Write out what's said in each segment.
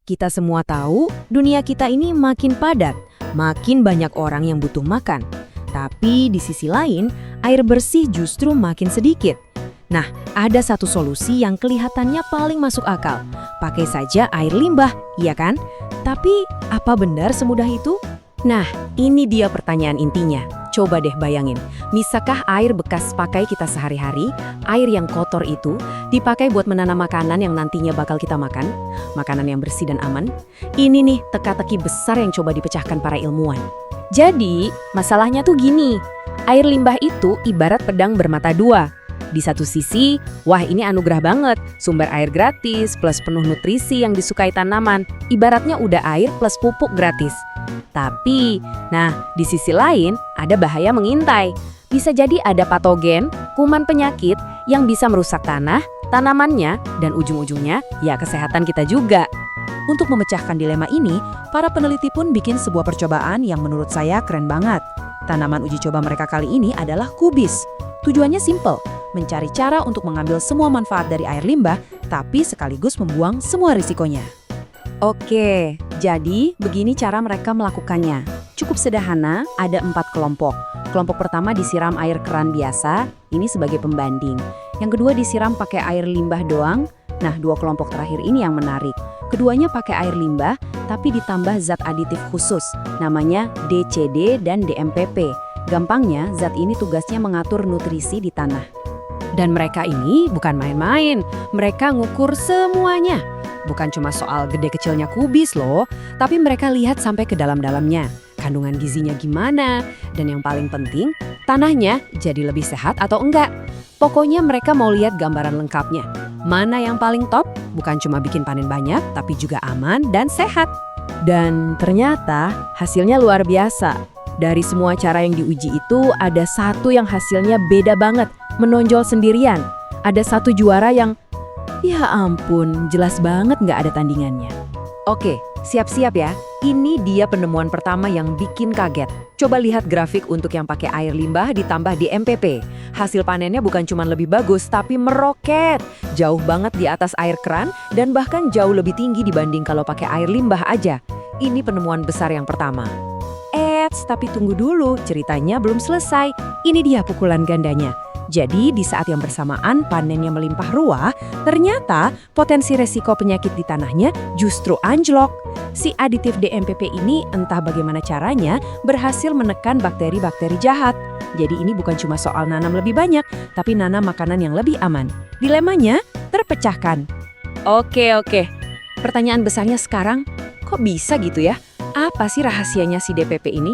kita semua tahu dunia kita ini makin padat, makin banyak orang yang butuh makan. Tapi di sisi lain, air bersih justru makin sedikit. Nah, ada satu solusi yang kelihatannya paling masuk akal. Pakai saja air limbah, iya kan? Tapi apa benar semudah itu? Nah, ini dia pertanyaan intinya. Coba deh bayangin, bisakah air bekas pakai kita sehari-hari, air yang kotor itu, dipakai buat menanam makanan yang nantinya bakal kita makan? Makanan yang bersih dan aman? Ini nih teka-teki besar yang coba dipecahkan para ilmuwan. Jadi, masalahnya tuh gini, air limbah itu ibarat pedang bermata dua. Di satu sisi, wah ini anugerah banget, sumber air gratis plus penuh nutrisi yang disukai tanaman, ibaratnya udah air plus pupuk gratis. Tapi, nah di sisi lain ada bahaya mengintai. Bisa jadi ada patogen, kuman penyakit yang bisa merusak tanah, tanamannya, dan ujung-ujungnya ya kesehatan kita juga. Untuk memecahkan dilema ini, para peneliti pun bikin sebuah percobaan yang menurut saya keren banget. Tanaman uji coba mereka kali ini adalah kubis. Tujuannya simple, mencari cara untuk mengambil semua manfaat dari air limbah, tapi sekaligus membuang semua risikonya. Oke, jadi begini cara mereka melakukannya. Cukup sederhana, ada 4 kelompok. Kelompok pertama disiram air keran biasa, ini sebagai pembanding. Yang kedua disiram pakai air limbah doang. Nah, 2 kelompok terakhir ini yang menarik. Keduanya pakai air limbah, tapi ditambah zat aditif khusus, namanya DCD dan DMPP. Gampangnya, zat ini tugasnya mengatur nutrisi di tanah. Dan mereka ini bukan main-main, mereka ngukur semuanya. Bukan cuma soal gede kecilnya kubis loh, tapi mereka lihat sampai ke dalam-dalamnya. Kandungan gizinya gimana, dan yang paling penting, tanahnya jadi lebih sehat atau enggak. Pokoknya mereka mau lihat gambaran lengkapnya. Mana yang paling top, bukan cuma bikin panen banyak, tapi juga aman dan sehat. Dan ternyata hasilnya luar biasa. Dari semua cara yang diuji itu, ada satu yang hasilnya beda banget, menonjol sendirian. Ada satu juara yang, ya ampun, jelas banget nggak ada tandingannya. Oke, siap-siap ya. Ini dia penemuan pertama yang bikin kaget. Coba lihat grafik untuk yang pakai air limbah ditambah DMPP. Hasil panennya bukan cuma lebih bagus, tapi meroket. Jauh banget di atas air keran dan bahkan jauh lebih tinggi dibanding kalau pakai air limbah aja. Ini penemuan besar yang pertama. Tapi tunggu dulu, ceritanya belum selesai. Ini dia pukulan gandanya. Jadi di saat yang bersamaan panennya melimpah ruah, ternyata potensi resiko penyakit di tanahnya justru anjlok. Si aditif DMPP ini entah bagaimana caranya berhasil menekan bakteri-bakteri jahat. Jadi ini bukan cuma soal nanam lebih banyak, tapi nanam makanan yang lebih aman. Dilemanya terpecahkan. Oke. Pertanyaan besarnya sekarang, kok bisa gitu ya? Apa sih rahasianya si DPP ini?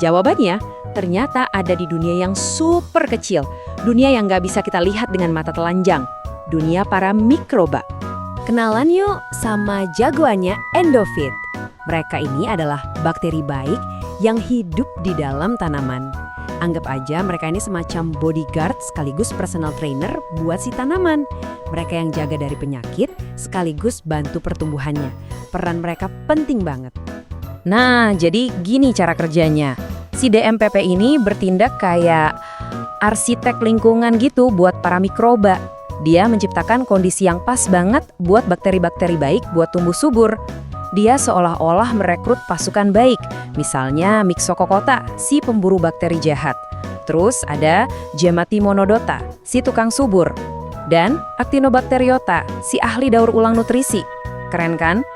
Jawabannya, ternyata ada di dunia yang super kecil. Dunia yang nggak bisa kita lihat dengan mata telanjang. Dunia para mikroba. Kenalan yuk sama jagoannya Endofit. Mereka ini adalah bakteri baik yang hidup di dalam tanaman. Anggap aja mereka ini semacam bodyguard sekaligus personal trainer buat si tanaman. Mereka yang jaga dari penyakit sekaligus bantu pertumbuhannya. Peran mereka penting banget. Nah, jadi gini cara kerjanya. Si DMPP ini bertindak kayak arsitek lingkungan gitu buat para mikroba. Dia menciptakan kondisi yang pas banget buat bakteri-bakteri baik buat tumbuh subur. Dia seolah-olah merekrut pasukan baik. Misalnya Myxococcota, si pemburu bakteri jahat. Terus ada Gematinodonta, si tukang subur. Dan Actinobacteriota, si ahli daur ulang nutrisi. Keren kan?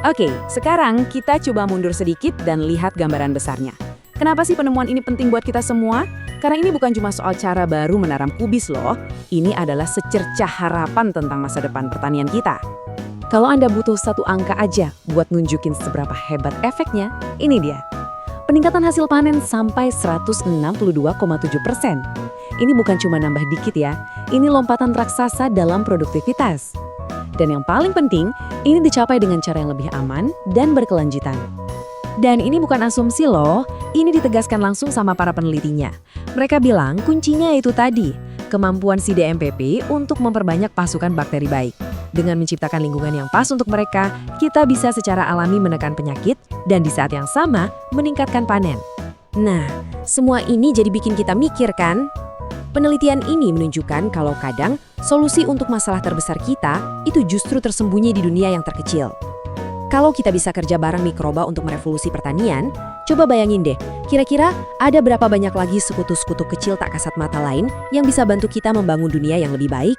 Oke, sekarang kita coba mundur sedikit dan lihat gambaran besarnya. Kenapa sih penemuan ini penting buat kita semua? Karena ini bukan cuma soal cara baru menanam kubis loh. Ini adalah secercah harapan tentang masa depan pertanian kita. Kalau Anda butuh satu angka aja buat nunjukin seberapa hebat efeknya, ini dia. Peningkatan hasil panen sampai 162,7%. Ini bukan cuma nambah dikit ya, ini lompatan raksasa dalam produktivitas. Dan yang paling penting, ini dicapai dengan cara yang lebih aman dan berkelanjutan. Dan ini bukan asumsi loh, ini ditegaskan langsung sama para penelitinya. Mereka bilang kuncinya itu tadi, kemampuan si DMPP untuk memperbanyak pasukan bakteri baik. Dengan menciptakan lingkungan yang pas untuk mereka, kita bisa secara alami menekan penyakit dan di saat yang sama meningkatkan panen. Nah, semua ini jadi bikin kita mikir kan? Penelitian ini menunjukkan kalau kadang solusi untuk masalah terbesar kita itu justru tersembunyi di dunia yang terkecil. Kalau kita bisa kerja bareng mikroba untuk merevolusi pertanian, coba bayangin deh, kira-kira ada berapa banyak lagi sekutu-sekutu kecil tak kasat mata lain yang bisa bantu kita membangun dunia yang lebih baik?